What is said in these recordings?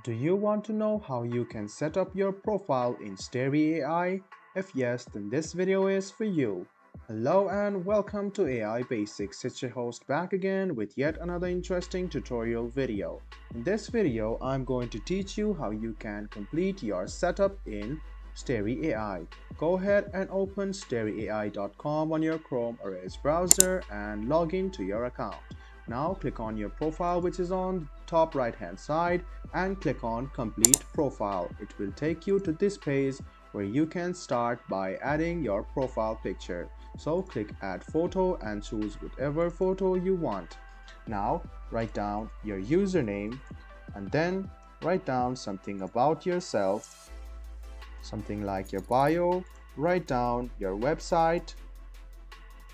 Do you want to know how you can set up your profile in Starry.ai? If yes, then this video is for you. Hello and welcome to AI Basics. It's your host back again with yet another interesting tutorial video. In this video, I'm going to teach you how you can complete your setup in Starry.ai. Go ahead and open starryai.com on your Chrome or Edge browser and log in to your account. Now click on your profile, which is on the top right hand side, and click on complete profile. It will take you to this page where you can start by adding your profile picture. So click add photo and choose whatever photo you want. Now write down your username and then write down something about yourself, something like your bio. Write down your website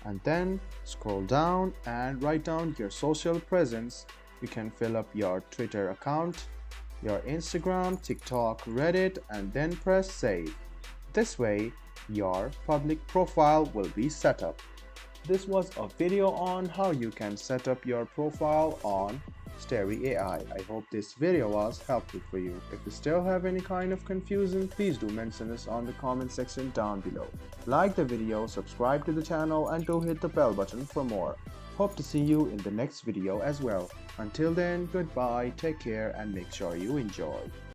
and then scroll down and write down your social presence. You can fill up your Twitter account, your Instagram, TikTok, Reddit, and then press save. This way your public profile will be set up. This was a video on how you can set up your profile on Starry.ai. I hope this video was helpful for you. If you still have any kind of confusion, please do mention us on the comment section down below. Like the video, subscribe to the channel, and do hit the bell button for more. Hope to see you in the next video as well. Until then, goodbye, take care, and make sure you enjoy.